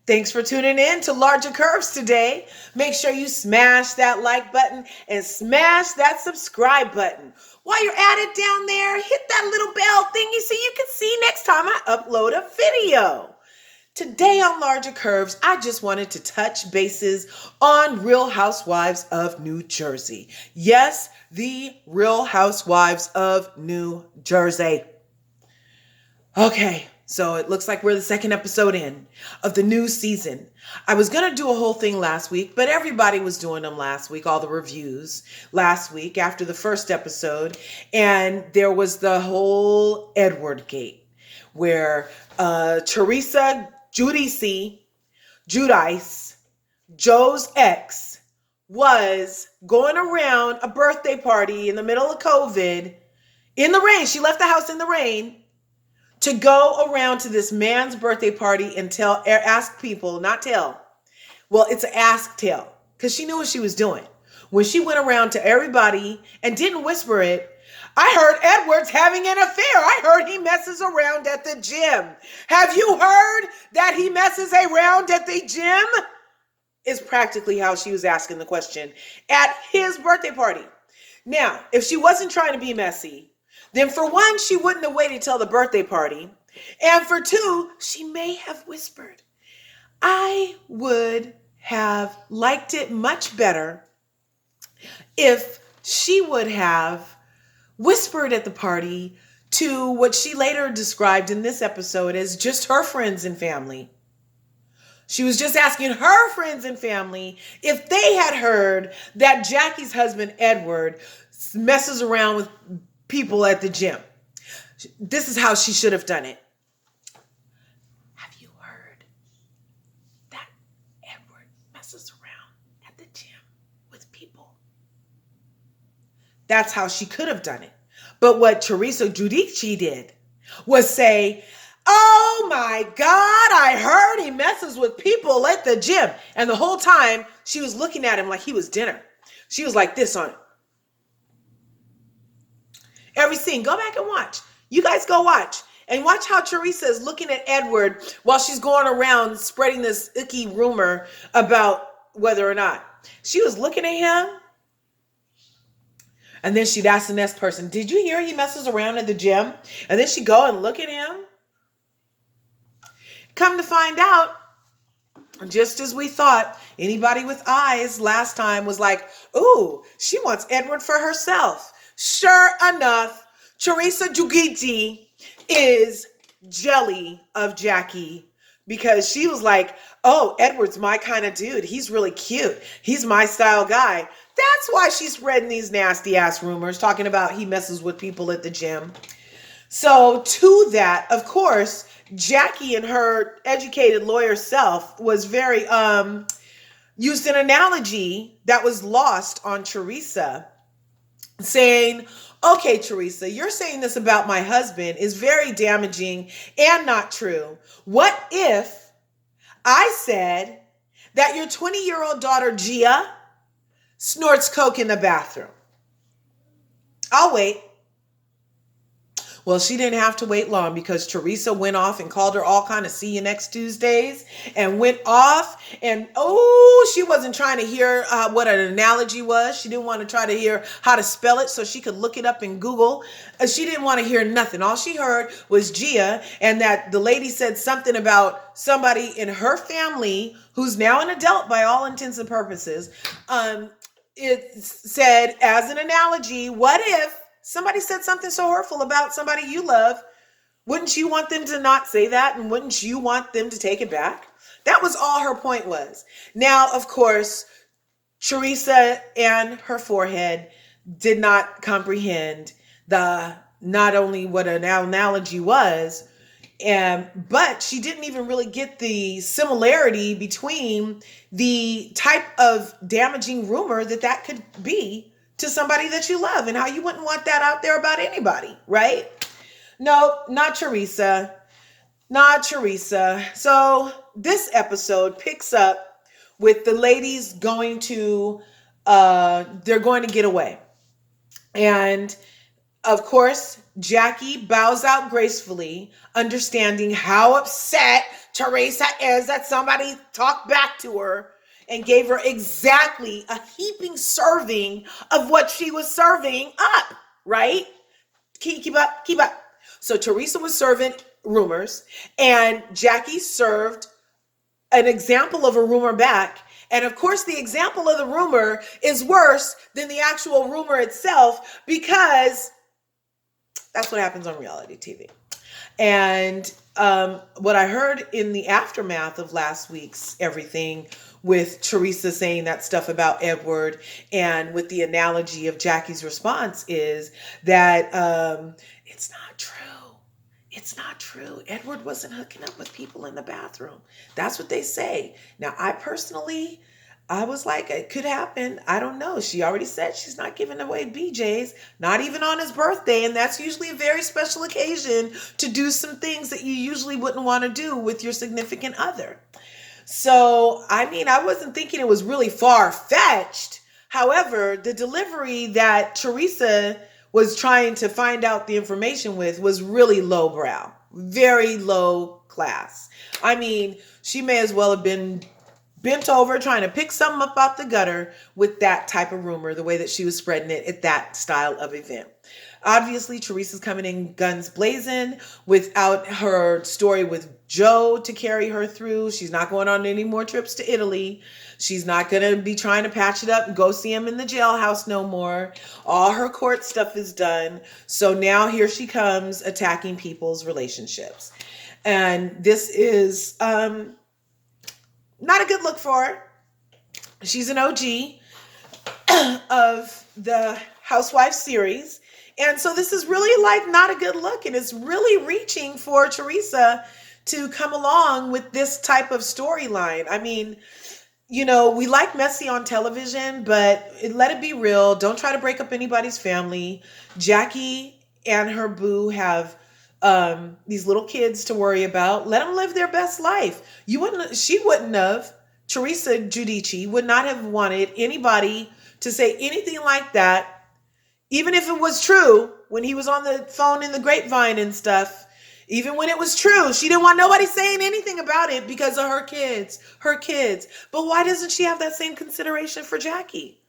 Thanks for tuning in to Larger Curves today. Make sure you smash that like button and smash that subscribe button. While you're at it down there, hit that little bell thingy so you can see next time I upload a video. Today on Larger Curves, I just wanted to touch bases on Real Housewives of New Jersey. Yes, the Real Housewives of New Jersey. Okay. So it looks like we're the second episode in of the new season. I was going to do a whole thing last week, but everybody was doing them last week, all the reviews last week after the first episode. And there was the whole Edward gate where Teresa Giudice, Joe's ex, was going around a birthday party in the middle of COVID in the rain. She left the house in the rain to go around to this man's birthday party and ask people, not tell. Well, it's an ask tell, because she knew what she was doing. When she went around to everybody and didn't whisper it, I heard Edward's having an affair. I heard he messes around at the gym. Have you heard that he messes around at the gym? Is practically how she was asking the question at his birthday party. Now, if she wasn't trying to be messy, then for one, she wouldn't have waited till the birthday party. And for two, she may have whispered. I would have liked it much better if she would have whispered at the party to what she later described in this episode as just her friends and family. She was just asking her friends and family if they had heard that Jackie's husband, Edward, messes around with people at the gym. This is how she should have done it. Have you heard that Edward messes around at the gym with people? That's how she could have done it. But what Teresa Giudice did was say, oh my God, I heard he messes with people at the gym. And the whole time she was looking at him like he was dinner. She was like this on it. Every scene, go back and watch. You guys go watch. And watch how Teresa is looking at Edward while she's going around spreading this icky rumor about whether or not. She was looking at him. And then she'd ask the next person, did you hear he messes around at the gym? And then she'd go and look at him. Come to find out, just as we thought, anybody with eyes last time was like, ooh, she wants Edward for herself. Sure enough, Teresa Giudice is jelly of Jackie because she was like, oh, Edward's my kind of dude. He's really cute. He's my style guy. That's why she's spreading these nasty ass rumors talking about he messes with people at the gym. So to that, of course, Jackie and her educated lawyer self was very, used an analogy that was lost on Teresa, saying, okay, Teresa, you're saying this about my husband is very damaging and not true. What if I said that your 20-year-old daughter, Gia, snorts coke in the bathroom? I'll wait. Well, she didn't have to wait long because Teresa went off and called her all kind of see you next Tuesdays and went off. And, oh, she wasn't trying to hear what an analogy was. She didn't want to try to hear how to spell it so she could look it up in Google. She didn't want to hear nothing. All she heard was Gia, and that the lady said something about somebody in her family who's now an adult by all intents and purposes. It said, as an analogy, what if somebody said something so hurtful about somebody you love? Wouldn't you want them to not say that? And wouldn't you want them to take it back? That was all her point was. Now, of course, Teresa and her forehead did not comprehend not only what an analogy was, but she didn't even really get the similarity between the type of damaging rumor that could be to somebody that you love and how you wouldn't want that out there about anybody, right? No, not Teresa. Not Teresa. So this episode picks up with the ladies going to, they're going to get away. And of course, Jackie bows out gracefully, understanding how upset Teresa is that somebody talked back to her and gave her exactly a heaping serving of what she was serving up, right? Keep up, keep up. So Teresa was serving rumors, and Jackie served an example of a rumor back. And of course, the example of the rumor is worse than the actual rumor itself, because that's what happens on reality TV. And what I heard in the aftermath of last week's everything, with Teresa saying that stuff about Edward, and with the analogy of Jackie's response, is that it's not true. It's not true. Edward wasn't hooking up with people in the bathroom. That's what they say. Now, I was like, it could happen. I don't know. She already said she's not giving away BJs, not even on his birthday. And that's usually a very special occasion to do some things that you usually wouldn't want to do with your significant other. So, I mean, I wasn't thinking it was really far-fetched. However, the delivery that Teresa was trying to find out the information with was really lowbrow, very low class. I mean, she may as well have been bent over trying to pick something up out the gutter with that type of rumor, the way that she was spreading it at that style of event. Obviously, Teresa's coming in guns blazing without her story with Joe to carry her through. She's not going on any more trips to Italy. She's not going to be trying to patch it up and go see him in the jailhouse no more. All her court stuff is done. So now here she comes attacking people's relationships. And this is not a good look for her. She's an OG of the Housewives series. And so this is really like not a good look. And it's really reaching for Teresa to come along with this type of storyline. I mean, you know, we like messy on television, but let it be real. Don't try to break up anybody's family. Jackie and her boo have these little kids to worry about. Let them live their best life. She wouldn't have, Teresa Giudice would not have wanted anybody to say anything like that, even if it was true, when he was on the phone in the grapevine and stuff. Even when it was true, she didn't want nobody saying anything about it because of her kids. But why doesn't she have that same consideration for Jackie?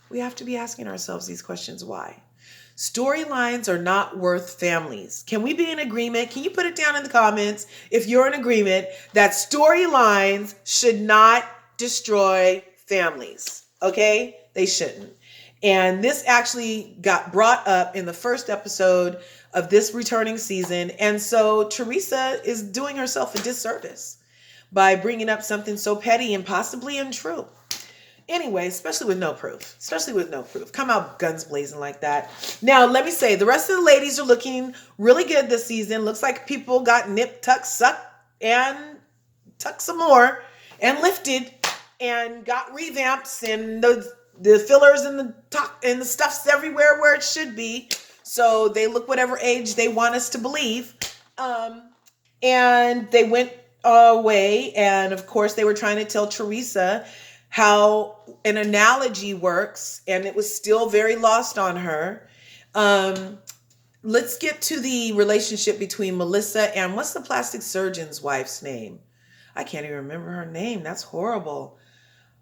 We have to be asking ourselves these questions. Why? Storylines are not worth families. Can we be in agreement? Can you put it down in the comments if you're in agreement that storylines should not destroy families? Okay? They shouldn't. And this actually got brought up in the first episode of this returning season. And so Teresa is doing herself a disservice by bringing up something so petty and possibly untrue. Anyway, especially with no proof. Come out guns blazing like that. Now, let me say, the rest of the ladies are looking really good this season. Looks like people got nipped, tucked, sucked, and tucked some more, and lifted, and got revamps, and the fillers and the stuff's everywhere where it should be. So they look whatever age they want us to believe. And they went away. And of course, they were trying to tell Teresa how an analogy works. And it was still very lost on her. Let's get to the relationship between Melissa and what's the plastic surgeon's wife's name? I can't even remember her name. That's horrible.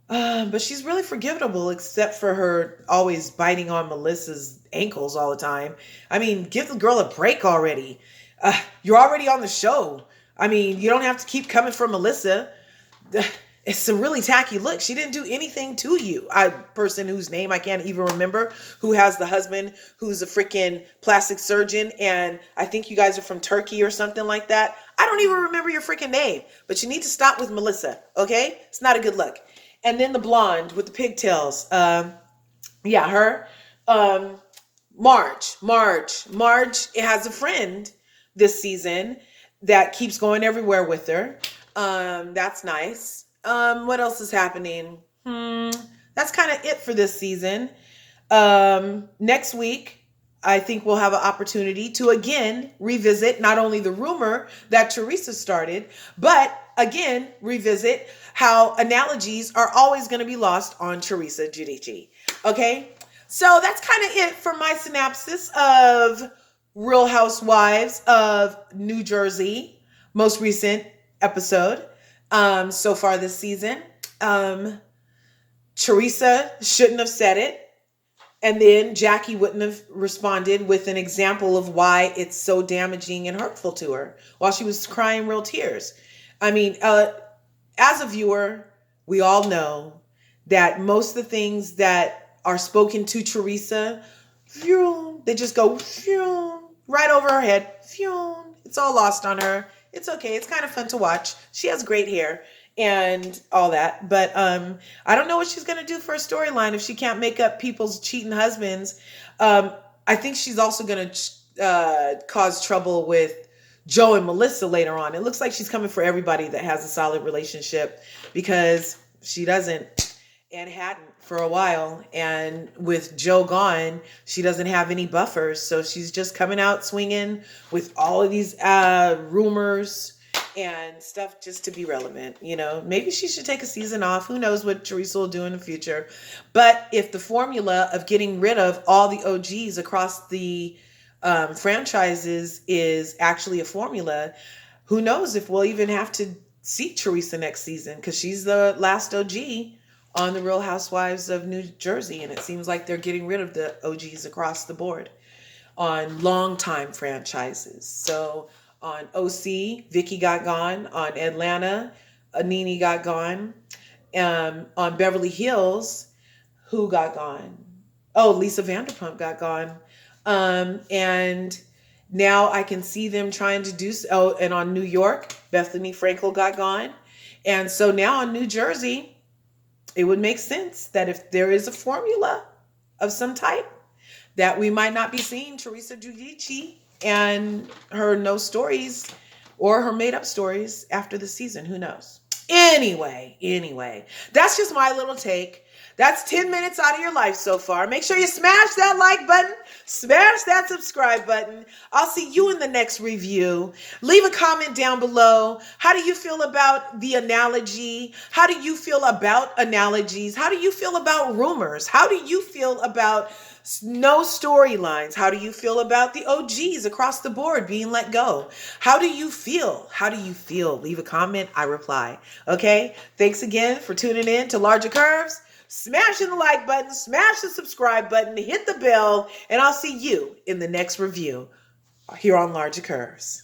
But she's really forgivable, except for her always biting on Melissa's ankles all the time. I mean, give the girl a break already. You're already on the show. I mean, you don't have to keep coming for Melissa. It's a really tacky look. She didn't do anything to you. A person whose name I can't even remember, who has the husband who's a freaking plastic surgeon, and I think you guys are from Turkey or something like that. I don't even remember your freaking name, but you need to stop with Melissa, okay? It's not a good look. And then the blonde with the pigtails. Her. Marge has a friend this season that keeps going everywhere with her. That's nice. What else is happening? That's kind of it for this season. Next week, I think we'll have an opportunity to again revisit not only the rumor that Teresa started, but again, revisit how analogies are always going to be lost on Teresa Giudice. Okay? So that's kind of it for my synopsis of Real Housewives of New Jersey, most recent episode so far this season. Teresa shouldn't have said it. And then Jackie wouldn't have responded with an example of why it's so damaging and hurtful to her while she was crying real tears. I mean, as a viewer, we all know that most of the things that are spoken to Teresa, they just go right over her head. It's all lost on her. It's okay. It's kind of fun to watch. She has great hair and all that. But I don't know what she's going to do for a storyline if she can't make up people's cheating husbands. I think she's also going to cause trouble with Joe and Melissa later on. It looks like she's coming for everybody that has a solid relationship because she doesn't and hadn't for a while. And with Joe gone, she doesn't have any buffers. So she's just coming out swinging with all of these rumors and stuff just to be relevant. You know, maybe she should take a season off. Who knows what Teresa will do in the future. But if the formula of getting rid of all the OGs across the franchises is actually a formula, who knows if we'll even have to see Teresa next season, because she's the last OG on the Real Housewives of New Jersey, and it seems like they're getting rid of the OGs across the board on long-time franchises. So on OC, Vicky got gone. On Atlanta, Nene got gone. On Beverly Hills, who got gone? Oh, Lisa Vanderpump got gone. And now I can see them trying to do so. Oh, and on New York, Bethany Frankel got gone. And so now on New Jersey, it would make sense that if there is a formula of some type, that we might not be seeing Teresa Giudice and her no stories or her made up stories after the season. Who knows? Anyway, that's just my little take. That's 10 minutes out of your life so far. Make sure you smash that like button, smash that subscribe button. I'll see you in the next review. Leave a comment down below. How do you feel about the analogy? How do you feel about analogies? How do you feel about rumors? How do you feel about no storylines? How do you feel about the OGs across the board being let go? How do you feel? How do you feel? Leave a comment. I reply. Okay? Thanks again for tuning in to Larger Curves. Smashing the like button, smash the subscribe button, hit the bell, and I'll see you in the next review here on Larger Curves.